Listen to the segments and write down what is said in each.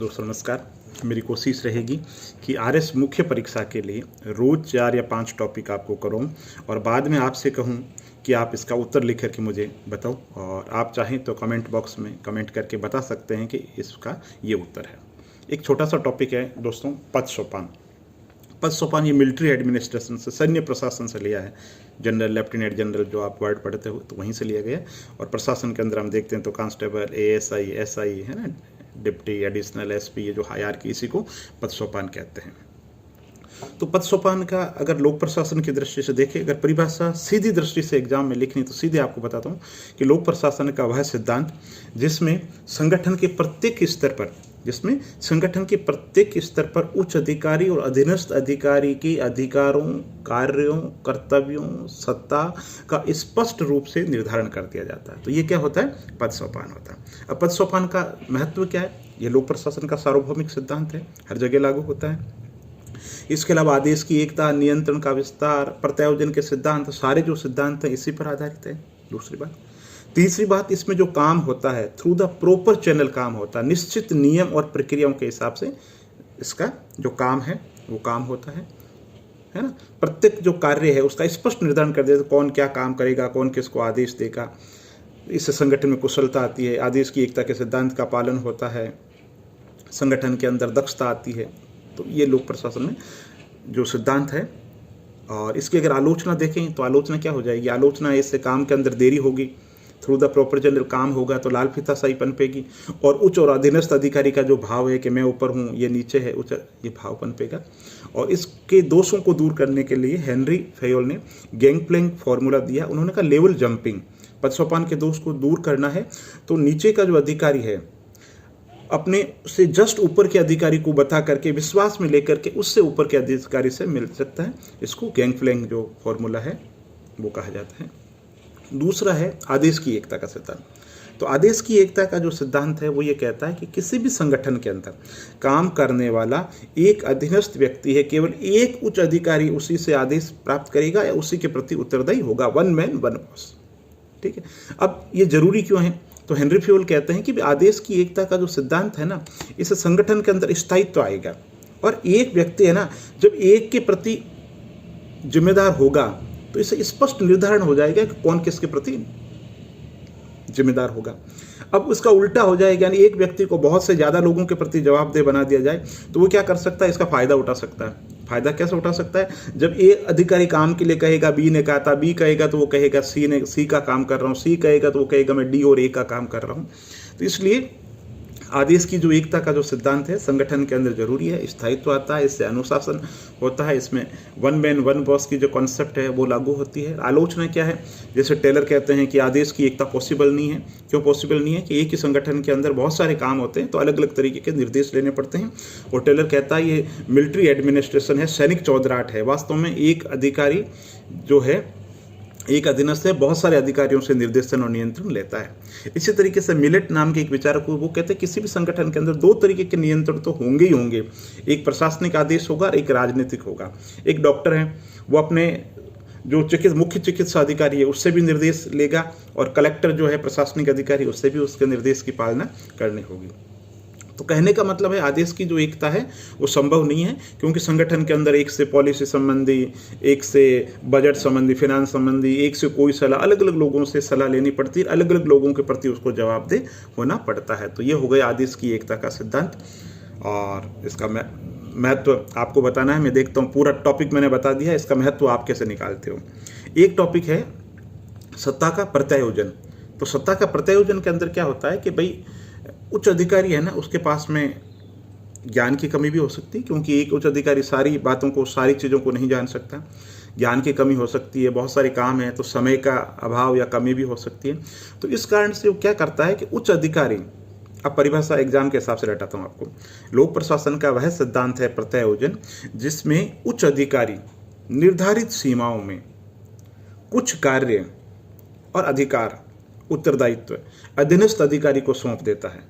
दोस्तों नमस्कार। मेरी कोशिश रहेगी कि आरएस मुख्य परीक्षा के लिए रोज़ 4 या 5 टॉपिक आपको कराऊं और बाद में आपसे कहूं कि आप इसका उत्तर लिख करके मुझे बताओ, और आप चाहें तो कमेंट बॉक्स में कमेंट करके बता सकते हैं कि इसका ये उत्तर है। एक छोटा सा टॉपिक है दोस्तों, पद सोपान। पद सोपान ये मिलिट्री एडमिनिस्ट्रेशन से, सैन्य प्रशासन से लिया है। जनरल, लेफ्टिनेंट जनरल जो आप वर्ड पढ़ते हो तो वहीं से लिया गया। और प्रशासन के अंदर हम देखते हैं तो कांस्टेबल, एएसआई, एसआई है ना, डिप्टी, एडिशनल एसपी, ये जो हायर की, इसी को पद सोपान कहते हैं। तो पद सोपान का अगर लोक प्रशासन की दृष्टि से देखें, अगर परिभाषा सीधी दृष्टि से एग्जाम में लिखनी तो सीधे आपको बताता हूँ कि लोक प्रशासन का वह सिद्धांत जिसमें संगठन के प्रत्येक स्तर पर उच्च अधिकारी और अधीनस्थ अधिकारी के अधिकारों, कार्यों, कर्तव्यों, सत्ता का स्पष्ट रूप से निर्धारण कर दिया जाता है। तो ये क्या होता है? पद सोपान होता है। अब पद सोपान का महत्व क्या है? ये लोक प्रशासन का सार्वभौमिक सिद्धांत है, हर जगह लागू होता है। इसके अलावा आदेश की एकता, नियंत्रण का विस्तार, प्रत्यायोजन के सिद्धांत, सारे जो सिद्धांत हैं इसी पर आधारित है। दूसरी बात। तीसरी बात, इसमें जो काम होता है थ्रू द प्रॉपर चैनल काम होता है, निश्चित नियम और प्रक्रियाओं के हिसाब से इसका जो काम है वो काम होता है ना। प्रत्येक जो कार्य है उसका स्पष्ट निर्धारण कर देते, कौन क्या काम करेगा, कौन किसको आदेश देगा। इससे संगठन में कुशलता आती है, आदेश की एकता के सिद्धांत का पालन होता है, संगठन के अंदर दक्षता आती है। तो ये लोक प्रशासन में जो सिद्धांत है। और इसकी अगर आलोचना देखें तो आलोचना क्या हो जाएगी? आलोचना, इससे काम के अंदर देरी होगी, थ्रू द प्रॉपर जनरल काम होगा तो लाल फीताशाही पनपेगी, और उच्च और अधीनस्थ अधिकारी का जो भाव है कि मैं ऊपर हूँ, ये नीचे है, उच्च, ये भाव पनपेगा। और इसके दोषों को दूर करने के लिए हेनरी फेयोल ने गैंगप्लैंक फॉर्मूला दिया। उन्होंने कहा लेवल जंपिंग, पद सोपान के दोष को दूर करना है तो नीचे का जो अधिकारी है अपने से जस्ट ऊपर के अधिकारी को बता करके, विश्वास में लेकर के उससे ऊपर के अधिकारी से मिल सकता है। इसको गैंगप्लैंक जो फॉर्मूला है वो कहा जाता है। दूसरा है आदेश की एकता का सिद्धांत। तो आदेश की एकता का जो सिद्धांत है वो ये कहता है कि किसी भी संगठन के अंदर काम करने वाला एक अधीनस्थ व्यक्ति है, केवल एक उच्च अधिकारी उसी से आदेश प्राप्त करेगा या उसी के प्रति उत्तरदायी होगा। One man one boss. ठीक है। अब ये जरूरी क्यों है? तो हेनरी फेयोल कहते हैं कि आदेश की एकता का जो सिद्धांत है ना, इससे संगठन के अंदर स्थायित्व आएगा। और एक व्यक्ति है ना, जब एक के प्रति जिम्मेदार होगा तो इससे स्पष्ट निर्धारण हो जाएगा कि कौन किसके प्रति जिम्मेदार होगा। अब उसका उल्टा हो जाएगा, यानी एक व्यक्ति को बहुत से ज़्यादा लोगों के प्रति जवाबदेह बना दिया जाए तो वो क्या कर सकता है? इसका फायदा उठा सकता है। फायदा कैसे उठा सकता है? जब ए अधिकारी काम के लिए कहेगा, बी ने कहा था, बी कहेगा तो वो कहेगा सी का काम कर रहा हूँ, सी कहेगा तो वो कहेगा मैं डी और ए का काम कर रहा हूँ। तो इसलिए आदेश की जो एकता का जो सिद्धांत है संगठन के अंदर जरूरी है, स्थायित्व आता है, इससे अनुशासन होता है, इसमें वन मैन वन बॉस की जो कॉन्सेप्ट है वो लागू होती है। आलोचना क्या है? जैसे टेलर कहते हैं कि आदेश की एकता पॉसिबल नहीं है। क्यों पॉसिबल नहीं है? कि एक ही संगठन के अंदर बहुत सारे काम होते हैं तो अलग अलग तरीके के निर्देश लेने पड़ते हैं। और टेलर कहता है ये मिलिट्री एडमिनिस्ट्रेशन है, सैनिक चौधराट है। वास्तव में एक अधिकारी जो है, एक अधीनस्थ है, बहुत सारे अधिकारियों से निर्देशन और नियंत्रण लेता है। इसी तरीके से मिलेट नाम के एक विचारक वो कहते हैं किसी भी संगठन के अंदर 2 तरीके के नियंत्रण तो होंगे ही होंगे। एक प्रशासनिक आदेश होगा और एक राजनीतिक होगा। एक डॉक्टर है, वो अपने जो मुख्य चिकित्सा अधिकारी है उससे भी निर्देश लेगा, और कलेक्टर जो है प्रशासनिक अधिकारी, उससे भी उसके निर्देश की पालना करनी होगी। तो कहने का मतलब है आदेश की जो एकता है वो संभव नहीं है, क्योंकि संगठन के अंदर एक से पॉलिसी संबंधी, एक से बजट संबंधी, फिनांस संबंधी, एक से कोई सलाह, अलग अलग लोगों से सलाह लेनी पड़ती है, अलग अलग लोगों के प्रति उसको जवाबदेह होना पड़ता है। तो ये हो गया आदेश की एकता का सिद्धांत। और इसका महत्व आपको बताना है। मैं देखता हूँ पूरा टॉपिक मैंने बता दिया, इसका महत्व आप कैसे निकालते हो। एक टॉपिक है सत्ता का प्रत्यायोजन। तो सत्ता का प्रत्यायोजन के अंदर क्या होता है कि भाई उच्च अधिकारी है ना, उसके पास में ज्ञान की कमी भी हो सकती है, क्योंकि एक उच्च अधिकारी सारी बातों को, सारी चीज़ों को नहीं जान सकता। ज्ञान की कमी हो सकती है, बहुत सारे काम हैं तो समय का अभाव या कमी भी हो सकती है। तो इस कारण से वो क्या करता है कि उच्च अधिकारी, अब परिभाषा एग्जाम के हिसाब से रटाता हूँ आपको। लोक प्रशासन का वह सिद्धांत है प्रत्यायोजन जिसमें उच्च अधिकारी निर्धारित सीमाओं में कुछ कार्य और अधिकार, उत्तरदायित्व अधीनस्थ अधिकारी को सौंप देता है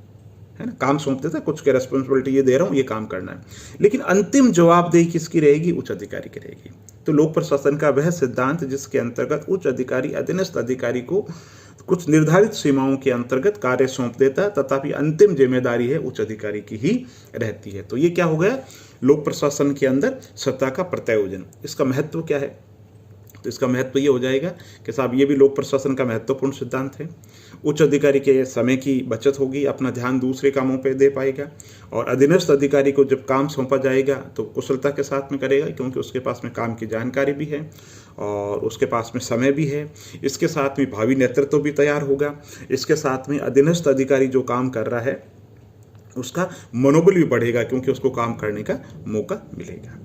ना, काम सौंप देता है, कुछ के रेस्पॉन्सिबिलिटी ये दे रहा हूँ, ये काम करना है, लेकिन अंतिम जवाबदेही किसकी रहेगी? उच्च अधिकारी की रहेगी। तो लोक प्रशासन का वह सिद्धांत जिसके अंतर्गत उच्च अधिकारी अधीनस्थ अधिकारी को कुछ निर्धारित सीमाओं के अंतर्गत कार्य सौंप देता है, तथापि अंतिम जिम्मेदारी है उच्च अधिकारी की ही रहती है। तो ये क्या हो गया, लोक प्रशासन के अंदर सत्ता का प्रत्यायोजन। इसका महत्व क्या है, तो इसका महत्व ये हो जाएगा कि साहब ये भी लोक प्रशासन का महत्वपूर्ण सिद्धांत है। उच्च अधिकारी के समय की बचत होगी, अपना ध्यान दूसरे कामों पे दे पाएगा, और अधीनस्थ अधिकारी को जब काम सौंपा जाएगा तो कुशलता के साथ में करेगा, क्योंकि उसके पास में काम की जानकारी भी है और उसके पास में समय भी है। इसके साथ में भावी नेतृत्व भी तैयार होगा। इसके साथ में अधीनस्थ अधिकारी जो काम कर रहा है उसका मनोबल भी बढ़ेगा, क्योंकि उसको काम करने का मौका मिलेगा।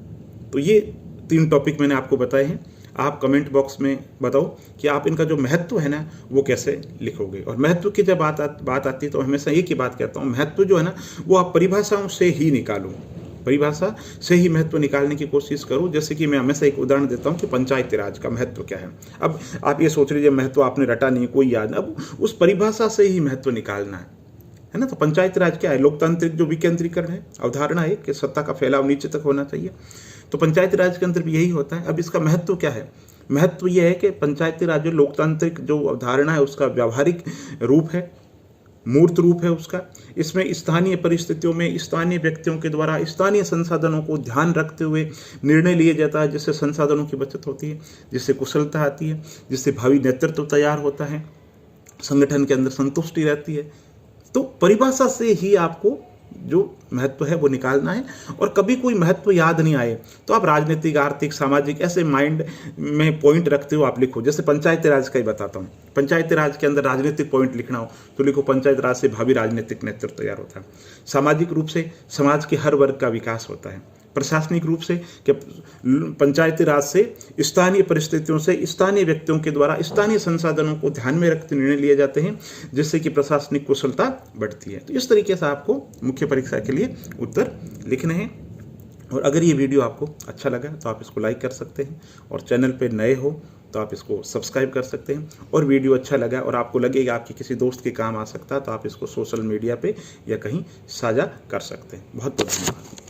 तो ये 3 टॉपिक मैंने आपको बताए हैं। आप कमेंट बॉक्स में बताओ कि आप इनका जो महत्व है ना वो कैसे लिखोगे। और महत्व की जब बात आती है तो हमेशा एक ही बात कहता हूँ, महत्व जो है ना वो आप परिभाषाओं से ही निकालो, परिभाषा से ही महत्व निकालने की कोशिश करो। जैसे कि मैं हमेशा एक उदाहरण देता हूँ कि पंचायती राज का महत्व क्या है। अब आप ये सोच लीजिए महत्व आपने रटा नहीं, कोई याद नहीं, अब उस परिभाषा से ही महत्व निकालना है ना। तो पंचायती राज क्या है, लोकतांत्रिक जो विकेंद्रीकरण है, अवधारणा है कि सत्ता का फैलाव नीचे तक होना चाहिए। तो पंचायती राज के अंदर भी यही होता है। अब इसका महत्व क्या है, महत्व यह है कि पंचायती राज जो लोकतांत्रिक जो अवधारणा है उसका व्यावहारिक रूप है, मूर्त रूप है उसका। इसमें स्थानीय परिस्थितियों में स्थानीय व्यक्तियों के द्वारा स्थानीय संसाधनों को ध्यान रखते हुए निर्णय लिया जाता है, जिससे संसाधनों की बचत होती है, जिससे कुशलता आती है, जिससे भावी नेतृत्व तैयार होता है, संगठन के अंदर संतुष्टि रहती है। तो परिभाषा से ही आपको जो महत्व है वो निकालना है। और कभी कोई महत्व याद नहीं आए तो आप राजनीतिक, आर्थिक, सामाजिक ऐसे माइंड में पॉइंट रखते हो आप लिखो। जैसे पंचायती राज का ही बताता हूँ, पंचायती राज के अंदर राजनीतिक पॉइंट लिखना हो तो लिखो पंचायती राज से भावी राजनीतिक नेतृत्व तैयार होता है। सामाजिक रूप से समाज के हर वर्ग का विकास होता है। प्रशासनिक रूप से कि पंचायती राज से स्थानीय परिस्थितियों से स्थानीय व्यक्तियों के द्वारा स्थानीय संसाधनों को ध्यान में रखते निर्णय लिए जाते हैं, जिससे कि प्रशासनिक कुशलता बढ़ती है। तो इस तरीके से आपको मुख्य परीक्षा के लिए उत्तर लिखने हैं। और अगर ये वीडियो आपको अच्छा लगा तो आप इसको लाइक कर सकते हैं, और चैनल पर नए हो तो आप इसको सब्सक्राइब कर सकते हैं। और वीडियो अच्छा लगा और आपको लगेगा आपके किसी दोस्त के काम आ सकता है तो आप इसको सोशल मीडिया पे या कहीं साझा कर सकते हैं। बहुत बहुत धन्यवाद।